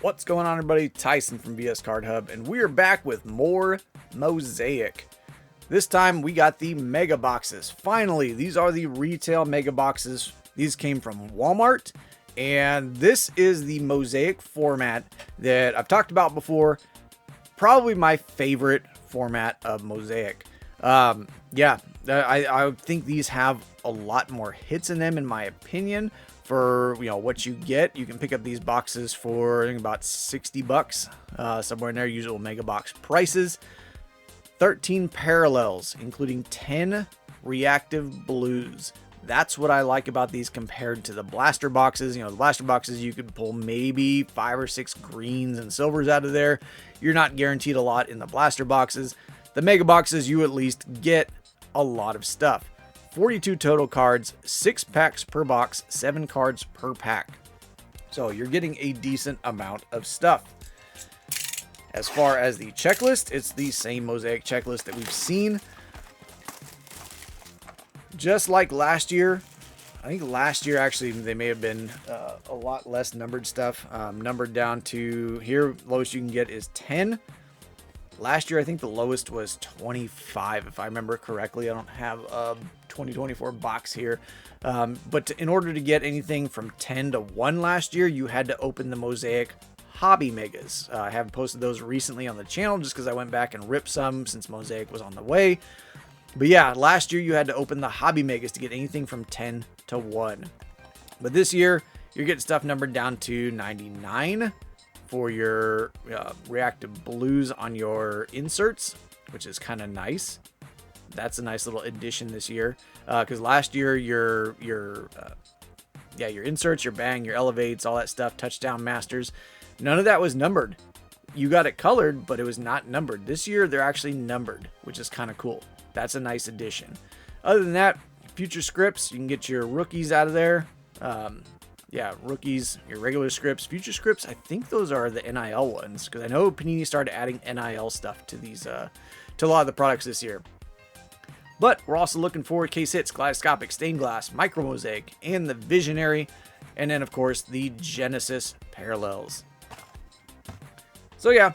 What's going on, everybody? Tyson from VS Card Hub, and we are back with more Mosaic. This time we got the mega boxes. Finally, these are the retail mega boxes. These came from Walmart, and this is the Mosaic format that I've talked about before. Probably my favorite format of Mosaic. I think these have a lot more hits in them, in my opinion. For what you get, you can pick up these boxes for I think about $60, somewhere in there. Usual mega box prices. 13 parallels, including 10 reactive blues. That's what I like about these compared to the blaster boxes. The blaster boxes, you could pull maybe 5 or 6 greens and silvers out of there. You're not guaranteed a lot in the blaster boxes. The mega boxes, you at least get a lot of stuff. 42 total cards, 6 packs per box, 7 cards per pack. So you're getting a decent amount of stuff. As far as the checklist, it's the same Mosaic checklist that we've seen. Just like last year, I think last year actually they may have been a lot less numbered stuff. Numbered down to here, lowest you can get is 10. Last year, I think the lowest was 25, if I remember correctly. I don't have a 2024 box here. But in order to get anything from 10 to 1 last year, you had to open the Mosaic Hobby Megas. I haven't posted those recently on the channel just because I went back and ripped some since Mosaic was on the way. But yeah, last year you had to open the Hobby Megas to get anything from 10 to 1. But this year, you're getting stuff numbered down to 99. For your reactive blues on your inserts, which is kind of nice. That's a nice little addition this year, because last year your inserts, your bang, your elevates, all that stuff, touchdown masters, none of that was numbered. You got it colored, but it was not numbered. This year they're actually numbered, which is kind of cool. That's a nice addition. Other than that, future scripts, you can get your rookies out of there. Rookies, your regular scripts, future scripts. I think those are the NIL ones, because I know Panini started adding NIL stuff to these, to a lot of the products this year. But we're also looking for case hits, kaleidoscopic, stained glass, micro mosaic, and the visionary, and then of course the Genesis parallels. So yeah,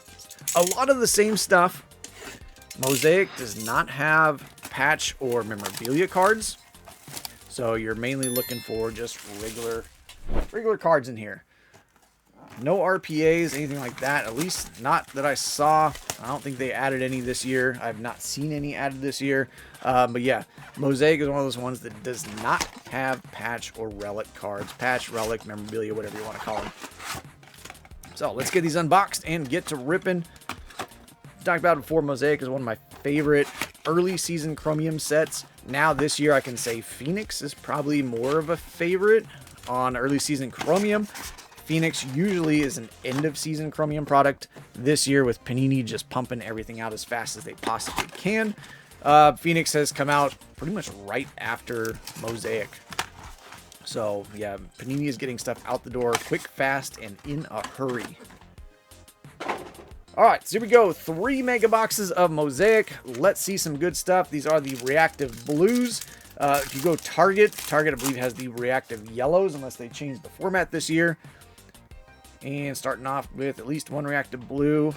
a lot of the same stuff. Mosaic does not have patch or memorabilia cards, so you're mainly looking for just regular cards in here. No RPAs, anything like that, at least not that I saw. I don't think they added any this year. I've not seen any added this year. But yeah, Mosaic is one of those ones that does not have patch or relic cards. Patch, relic, memorabilia, whatever you want to call them. So let's get these unboxed and get to ripping. Talked about it before, Mosaic is one of my favorite early season Chromium sets. Now this year I can say Phoenix is probably more of a favorite on early season Chromium. Phoenix usually is an end of season Chromium product. This year with Panini just pumping everything out as fast as they possibly can, Phoenix has come out pretty much right after Mosaic. So yeah, Panini is getting stuff out the door quick, fast, and in a hurry. Alright, so here we go. 3 mega boxes of Mosaic. Let's see some good stuff. These are the reactive blues. If you go Target, I believe has the reactive yellows, unless they changed the format this year. And starting off with at least 1 reactive blue.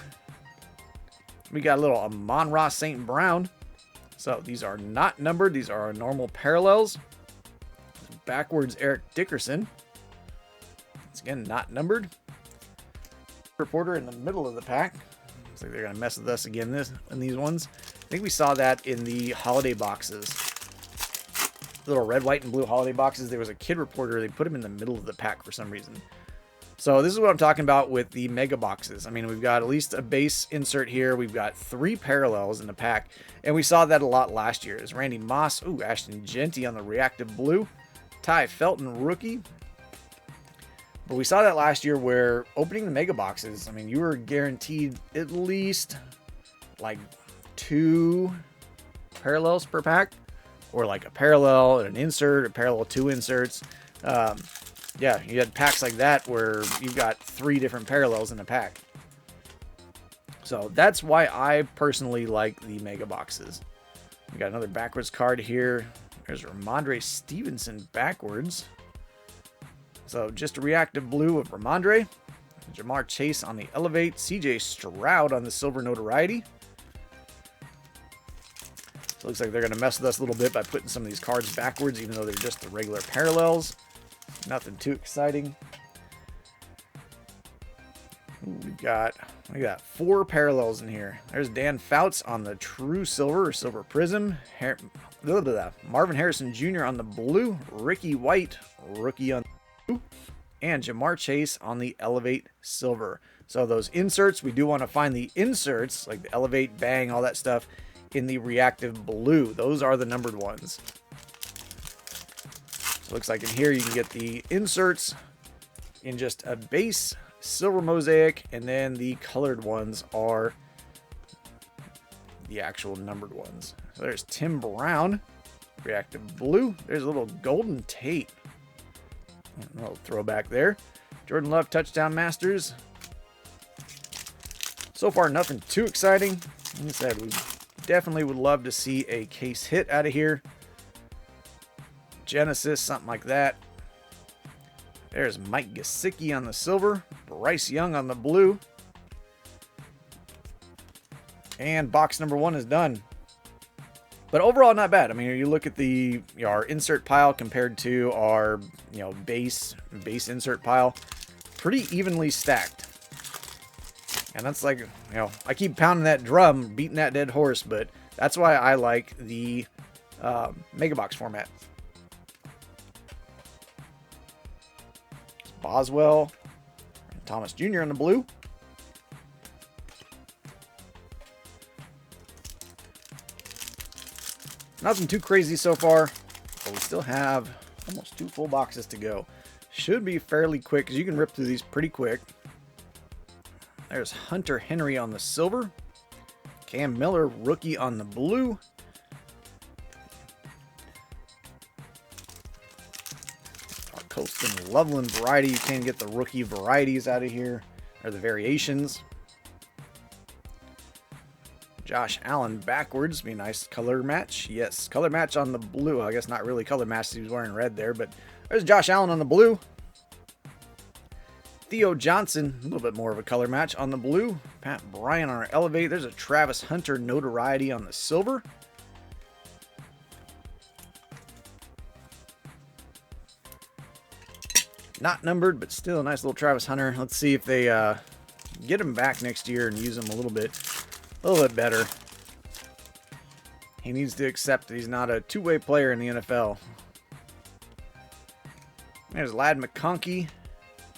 We got a little Amon-Ra St. Brown. So these are not numbered. These are our normal parallels. Backwards Eric Dickerson. Once again, not numbered. Reporter in the middle of the pack. Looks like they're going to mess with us again in these ones. I think we saw that in the holiday boxes. Little red, white, and blue holiday boxes. There was a kid reporter. They put him in the middle of the pack for some reason. So this is what I'm talking about with the mega boxes. I mean, we've got at least a base insert here. We've got 3 parallels in the pack. And we saw that a lot last year. There's Randy Moss. Ooh, Ashton Genty on the reactive blue. Ty Felton rookie. But we saw that last year where opening the mega boxes, I mean, you were guaranteed at least like 2 parallels per pack. Or like a parallel, an insert, a parallel 2 inserts. Yeah, you had packs like that where you've got 3 different parallels in a pack. So that's why I personally like the mega boxes. We got another backwards card here. There's Ramondre Stevenson backwards. So just a reactive blue of Ramondre. Jamar Chase on the Elevate. CJ Stroud on the Silver Notoriety. So it looks like they're going to mess with us a little bit by putting some of these cards backwards, even though they're just the regular parallels. Nothing too exciting. Ooh, we got 4 parallels in here. There's Dan Fouts on the True Silver or Silver Prism. Marvin Harrison Jr. on the blue. Ricky White, rookie on the blue. And Jamar Chase on the Elevate Silver. So those inserts, we do want to find the inserts, like the Elevate, Bang, all that stuff, in the reactive blue. Those are the numbered ones. So it looks like in here you can get the inserts in just a base silver mosaic, and then the colored ones are the actual numbered ones. So there's Tim Brown, reactive blue. There's a little Golden Tate. A little throwback there. Jordan Love, Touchdown Masters. So far, nothing too exciting. Like I said, we definitely would love to see a case hit out of here. Genesis, something like that. There's Mike Gesicki on the silver. Bryce Young on the blue. And box number 1 is done. But overall, not bad. I mean, you look at the our insert pile compared to our base insert pile, pretty evenly stacked. And that's like, I keep pounding that drum, beating that dead horse, but that's why I like the Mega Box format. It's Boswell and Thomas Jr. on the blue. Nothing too crazy so far, but we still have almost 2 full boxes to go. Should be fairly quick, because you can rip through these pretty quick. There's Hunter Henry on the silver. Cam Miller, rookie on the blue. Our Colston Loveland variety. You can get the rookie varieties out of here, or the variations. Josh Allen backwards. Be a nice color match. Yes, color match on the blue. I guess not really color match. He was wearing red there, but there's Josh Allen on the blue. Theo Johnson, a little bit more of a color match on the blue. Pat Bryant on our Elevate. There's a Travis Hunter Notoriety on the silver. Not numbered, but still a nice little Travis Hunter. Let's see if they get him back next year and use him a little bit better. He needs to accept that he's not a two-way player in the NFL. There's Ladd McConkey,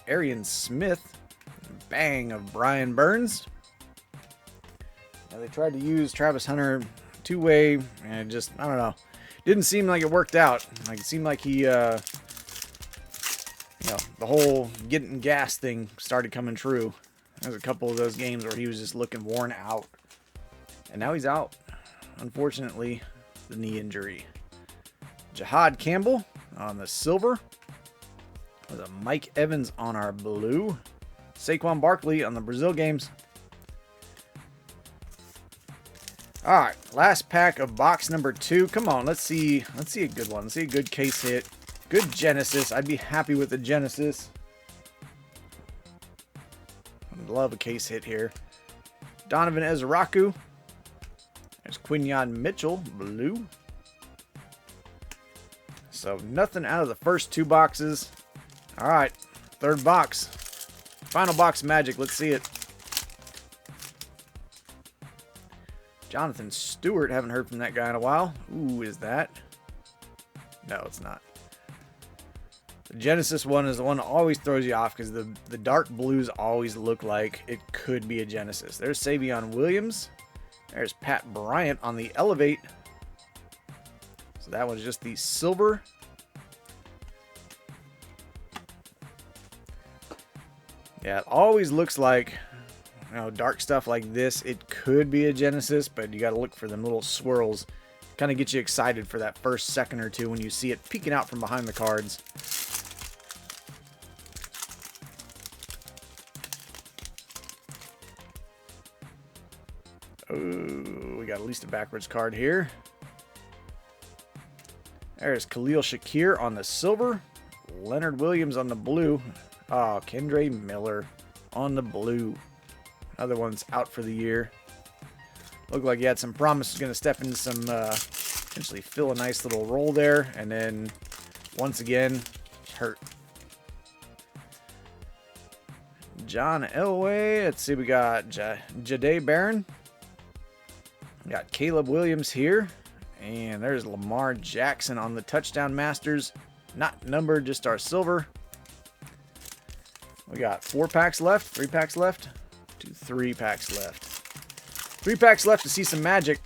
Arian Smith, bang of Brian Burns. Now they tried to use Travis Hunter two-way, and just, I don't know, didn't seem like it worked out. Like, it seemed like he, the whole getting gas thing started coming true. There's a couple of those games where he was just looking worn out. And now he's out. Unfortunately, the knee injury. Jahad Campbell on the silver. With a Mike Evans on our blue. Saquon Barkley on the Brazil games. Alright, last pack of box number 2. Come on, let's see a good one. Let's see a good case hit. Good Genesis. I'd be happy with the Genesis. I'd love a case hit here. Donovan Ezraku. There's Quinyon Mitchell, blue. So nothing out of the first 2 boxes. All right, 3rd box. Final box magic. Let's see it. Jonathan Stewart. Haven't heard from that guy in a while. Ooh, is that? No, it's not. The Genesis one is the one that always throws you off because the dark blues always look like it could be a Genesis. There's Savion Williams. There's Pat Bryant on the Elevate. So that one's just the silver. Yeah, it always looks like, dark stuff like this. It could be a Genesis, but you got to look for them little swirls. Kind of get you excited for that first second or two when you see it peeking out from behind the cards. Oh, we got at least a backwards card here. There's Khalil Shakir on the silver. Leonard Williams on the blue. Oh, Kendre Miller. on the blue. Another one's out for the year. Looked like he had some promise. Was going to step into some, potentially fill a nice little roll there. And then, once again, hurt. John Elway. Let's see, we got Jahdae Barron. We got Caleb Williams here. And there's Lamar Jackson on the Touchdown Masters. Not numbered, just our silver. We got 4 packs left, 3 packs left, 3 packs left. 3 packs left to see some magic.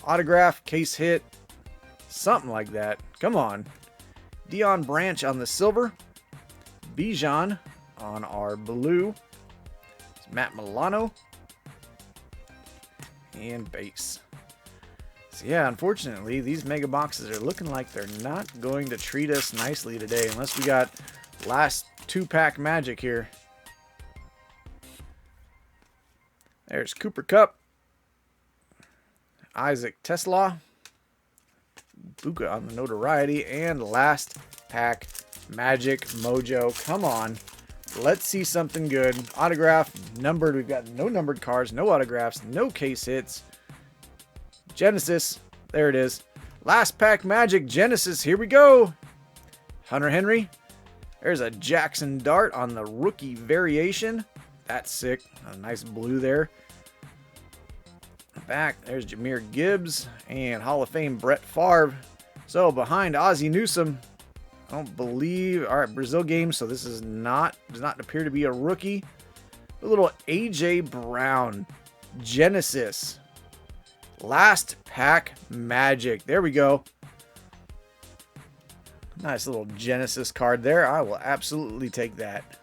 Autograph, case hit, something like that. Come on. Dion Branch on the silver. Bijan on our blue. It's Matt Milano. And base. So yeah, unfortunately, these mega boxes are looking like they're not going to treat us nicely today. Unless we got last 2-pack magic here. There's Cooper Kupp. Isaac Tesla. Buka on the notoriety. And last pack magic mojo. Come on. Let's see something good. Autograph, numbered. We've got no numbered cards, no autographs, no case hits. Genesis. There it is. Last pack magic Genesis. Here we go. Hunter Henry. There's a Jackson Dart on the rookie variation. That's sick. A nice blue there. Back, there's Jahmyr Gibbs and Hall of Fame Brett Favre. So behind Ozzie Newsome, I don't believe. All right, Brazil game. So this is does not appear to be a rookie. A little AJ Brown Genesis. Last pack magic. There we go. Nice little Genesis card there. I will absolutely take that.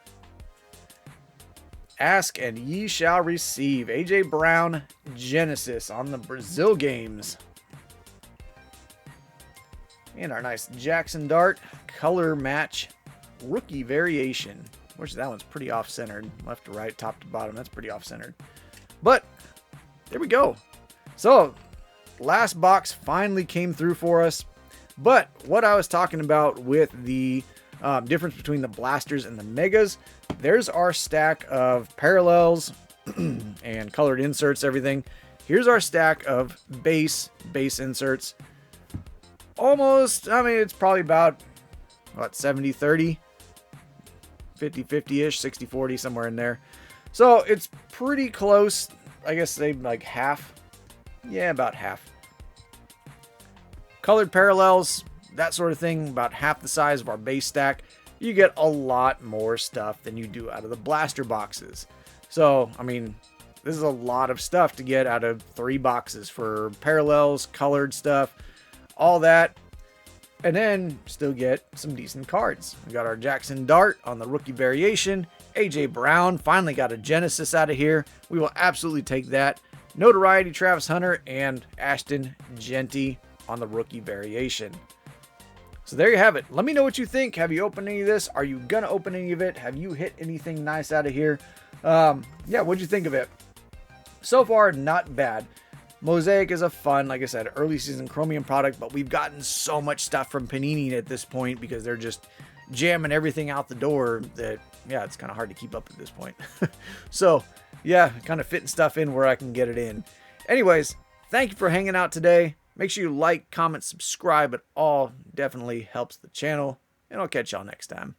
Ask and ye shall receive. AJ Brown Genesis on the Brazil games. And our nice Jackson Dart color match rookie variation. Which that one's pretty off-centered. Left to right, top to bottom. That's pretty off-centered. But there we go. So last box finally came through for us. But what I was talking about with the difference between the blasters and the megas, there's our stack of parallels and colored inserts, everything. Here's our stack of base inserts. Almost, I mean, it's probably about, what, 70-30? 50-50-ish, 60-40, somewhere in there. So it's pretty close. I guess they like half. Yeah, about half. Colored parallels, that sort of thing, about half the size of our base stack. You get a lot more stuff than you do out of the blaster boxes. So, I mean, this is a lot of stuff to get out of 3 boxes for parallels, colored stuff, all that. And then still get some decent cards. We got our Jackson Dart on the rookie variation. AJ Brown finally got a Genesis out of here. We will absolutely take that. Notoriety Travis Hunter and Ashton Genty on the rookie variation. So there you have it. Let me know what you think. Have you opened any of this? Are you gonna open any of it? Have you hit anything nice out of here? Yeah, what'd you think of it? So far, not bad. Mosaic is a fun, like I said, early season Chromium product, but we've gotten so much stuff from Panini at this point because they're just jamming everything out the door that, yeah, it's kind of hard to keep up at this point. So, yeah, kind of fitting stuff in where I can get it in. Anyways, thank you for hanging out today. Make sure you like, comment, subscribe. It all definitely helps the channel, and I'll catch y'all next time.